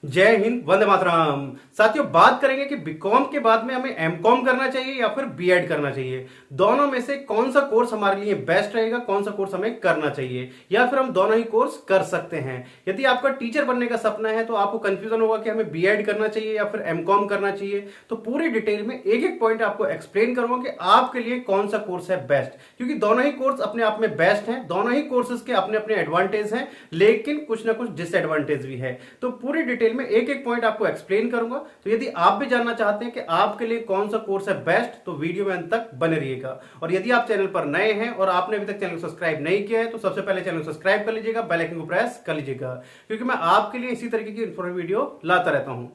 जय हिंद, वंदे मातरम। साथियों, बात करेंगे कि बीकॉम के बाद में हमें एमकॉम करना चाहिए या फिर बीएड करना चाहिए। दोनों में से कौन सा कोर्स हमारे लिए बेस्ट रहेगा, कौन सा कोर्स हमें करना चाहिए, या फिर हम दोनों ही कोर्स कर सकते हैं। यदि आपका टीचर बनने का सपना है तो आपको कंफ्यूजन होगा कि हमें बीएड करना चाहिए या फिर एमकॉम करना चाहिए। तो पूरी डिटेल में एक एक पॉइंट आपको एक्सप्लेन करूंगा कि आपके लिए कौन सा कोर्स है बेस्ट, क्योंकि दोनों ही कोर्स अपने आप में बेस्ट हैं। दोनों ही कोर्सेज के अपने अपने एडवांटेज हैं, लेकिन कुछ ना कुछ डिसएडवांटेज भी है। तो पूरी डिटेल में एक एक पॉइंट आपको एक्सप्लेन करूंगा। तो यदि आप भी जानना चाहते हैं कि आपके लिए कौन सा कोर्स है बेस्ट, तो वीडियो में अंत तक बने रहिएगा। और यदि आप चैनल पर नए हैं और आपने अभी तक चैनल को सब्सक्राइब नहीं किया है तो सबसे पहले चैनल को सब्सक्राइब कर लीजिएगा, बेल आइकन को प्रेस कर लीजिएगा, क्योंकि मैं आपके लिए इसी तरीके की इन्फॉर्मेटिव वीडियो लाता रहता हूं।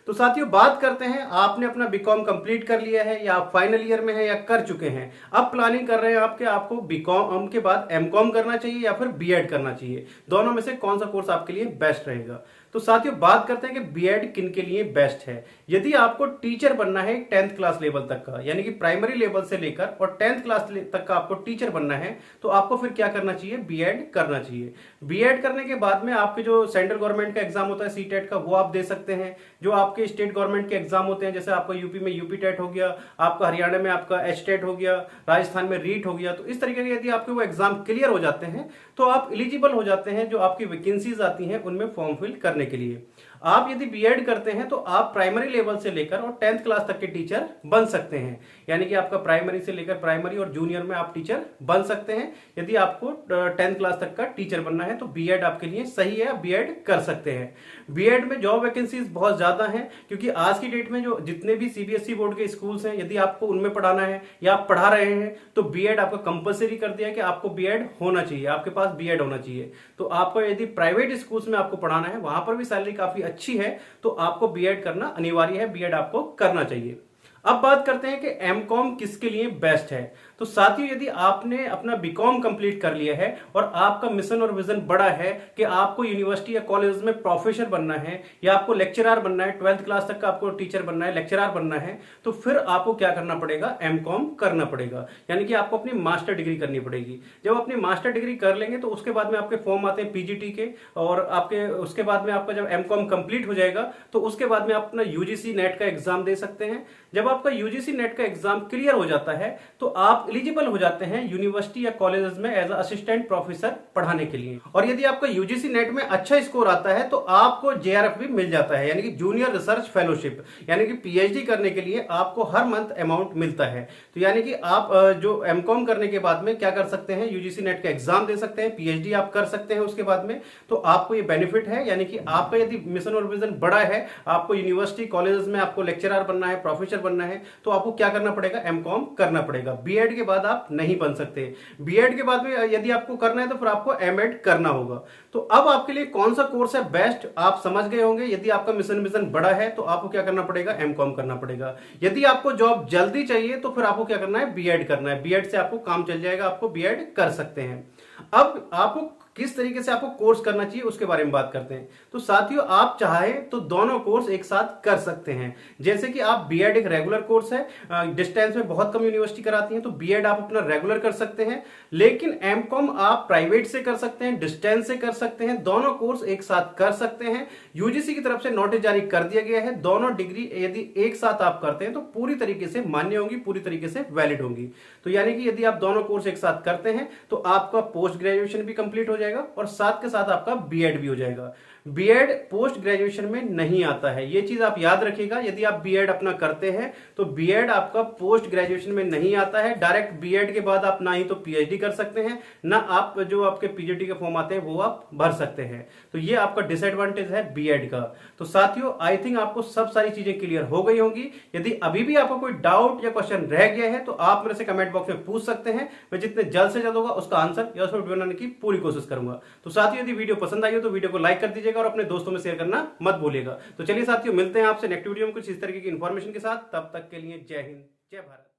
तो साथियों, बात करते हैं, आपने अपना बीकॉम कंप्लीट कर लिया है या आप फाइनल ईयर में है या कर चुके हैं। अब प्लानिंग कर रहे हैं आपको बीकॉम के बाद एमकॉम करना चाहिए या फिर बीएड करना चाहिए। दोनों में से कौन सा कोर्स आपके लिए बेस्ट रहेगा। तो साथियों, बात करते हैं कि बीएड किन के लिए बेस्ट है। यदि आपको टीचर बनना है 10th क्लास लेवल तक का, यानी कि प्राइमरी लेवल से लेकर और 10th क्लास तक का आपको टीचर बनना है, तो आपको फिर क्या करना चाहिए, बीएड करना चाहिए। बीएड करने के बाद में आपके जो सेंट्रल गवर्नमेंट का एग्जाम होता है सीटेट का, वो आप दे सकते हैं। जो आपके स्टेट गवर्नमेंट के एग्जाम होते हैं, जैसे आपका यूपी में यूपी टेट हो गया, आपका हरियाणा में आपका एच टेट हो गया, राजस्थान में रीट हो गया, तो इस तरीके के यदि आपके वो एग्जाम क्लियर हो जाते हैं तो आप एलिजिबल हो जाते हैं जो आपकी वैकेंसीज आती हैं उनमें फॉर्म फिल करने के लिए। आप यदि बीएड करते हैं तो आप प्राइमरी लेवल से लेकर और 10th क्लास तक के टीचर बन सकते हैं, यानी कि आपका प्राइमरी से लेकर प्राइमरी और जूनियर में आप टीचर बन सकते हैं। यदि आपको 10th क्लास तक का टीचर बनना है तो बीएड आपके लिए सही है, बीएड कर सकते हैं। बीएड में जॉब वैकेंसीज बहुत ज्यादा हैं, क्योंकि आज की डेट में जो जितने भी सीबीएसई बोर्ड के स्कूल्स हैं, यदि आपको उनमें पढ़ाना है या आप पढ़ा रहे हैं तो बीएड आपका कंपलसरी कर दिया कि आपको बीएड होना चाहिए, आपके पास बीएड होना चाहिए। तो आपको यदि प्राइवेट स्कूल्स में आपको पढ़ाना है, वहां पर भी सैलरी काफी अच्छी है, तो आपको बीएड करना अनिवार्य है, बीएड आपको करना चाहिए। अब बात करते हैं कि एमकॉम किसके लिए बेस्ट है। तो साथियों, यदि आपने अपना बीकॉम कंप्लीट कर लिया है और आपका मिशन और विजन बड़ा है कि आपको यूनिवर्सिटी या कॉलेज में प्रोफेसर बनना है या आपको लेक्चरर बनना है, 12th क्लास तक का आपको टीचर बनना है, लेक्चरर बनना है, तो फिर आपको क्या करना पड़ेगा, एमकॉम करना पड़ेगा। यानी कि आपको अपनी मास्टर डिग्री करनी पड़ेगी। जब अपनी मास्टर डिग्री कर लेंगे तो उसके बाद में आपके फॉर्म आते हैं पीजीटी के, और आपके उसके बाद में आपका जब एमकॉम कंप्लीट हो जाएगा तो उसके बाद में आप अपना यूजीसी नेट का एग्जाम दे सकते हैं। जब आपका यूजीसी नेट का एग्जाम क्लियर हो जाता है तो आप एलिजिबल हो जाते हैं यूनिवर्सिटी या कॉलेजेस में एज असिस्टेंट प्रोफेसर पढ़ाने के लिए। और यदि आपका यूजीसी नेट में अच्छा स्कोर आता है तो आपको जेआरएफ भी मिल जाता है, यानी कि जूनियर रिसर्च फेलोशिप, यानी कि पीएचडी करने के लिए आपको हर मंथ अमाउंट मिलता है। तो यानी कि आप जो एमकॉम करने के बाद में क्या कर सकते हैं, यूजीसी नेट का एग्जाम दे सकते हैं, पीएचडी आप कर सकते हैं उसके बाद में। तो आपको ये बेनिफिट है, यानी कि आपका यदि मिशन और विजन बड़ा है, आपको यूनिवर्सिटी कॉलेजेस में आपको लेक्चरर बनना है, प्रोफेसर बनना है, तो आपको क्या करना पड़ेगा, एमकॉम करना पड़ेगा। बीएड के बाद आप नहीं बन सकते। बीएड के बाद में यदि आपको करना है तो फिर आपको एमएड करना होगा। तो अब आपके लिए कौन सा कोर्स है बेस्ट, आप समझ गए होंगे। यदि आपका मिशन विजन बड़ा है तो आपको क्या करना पड़ेगा, एमकॉम करना पड़ेगा। यदि आपको जॉब जल्दी चाहिए तो फिर आपको क्या करना है, बीएड करना है। बीएड से आपको काम चल जाएगा, आपको बीएड कर सकते हैं। अब आपको किस तरीके से आपको कोर्स करना चाहिए उसके बारे में बात करते हैं। तो साथियों, आप चाहें तो दोनों कोर्स एक साथ कर सकते हैं। जैसे कि आप बीएड एक रेगुलर कोर्स है, डिस्टेंस में बहुत कम यूनिवर्सिटी कराती हैं, तो बीएड आप अपना रेगुलर कर सकते हैं। लेकिन एमकॉम आप प्राइवेट से कर सकते हैं, डिस्टेंस से कर सकते हैं, दोनों कोर्स एक साथ कर सकते हैं। यूजीसी की तरफ से नोटिस जारी कर दिया गया है, दोनों डिग्री यदि एक साथ आप करते हैं तो पूरी तरीके से मान्य होंगी, पूरी तरीके से वैलिड होंगी। तो यानी कि यदि आप दोनों कोर्स एक साथ करते हैं तो आपका पोस्ट ग्रेजुएशन भी कंप्लीट हो जाएगा और साथ के साथ आपका बीएड भी हो जाएगा। बीएड पोस्ट ग्रेजुएशन में नहीं आता है, ये चीज आप याद रखिएगा। यदि आप बीएड अपना करते हैं तो बीएड आपका पोस्ट ग्रेजुएशन में नहीं आता है। डायरेक्ट बीएड के बाद आप ना ही तो पीएचडी कर सकते हैं, ना आप जो आपके पीजीटी के फॉर्म आते हैं वो आप भर सकते हैं। तो ये आपका डिसएडवांटेज है बीएड का। तो साथियों, आई थिंक आपको सब सारी चीजें क्लियर हो गई होंगी। यदि अभी भी आपको कोई डाउट या क्वेश्चन रह गया है तो आप मेरे से कमेंट बॉक्स में पूछ सकते हैं। मैं जितने जल्द से जल्द होगा उसका आंसर या उसमें बनाने की पूरी कोशिश करूंगा। तो साथियों, यदि वीडियो पसंद आई हो तो वीडियो को लाइक कर दीजिएगा और अपने दोस्तों में शेयर करना मत भूलिएगा। तो चलिए साथियों, मिलते हैं आपसे नेक्स्ट वीडियो में कुछ इस तरीके की इंफॉर्मेशन के साथ। तब तक के लिए जय हिंद, जय भारत।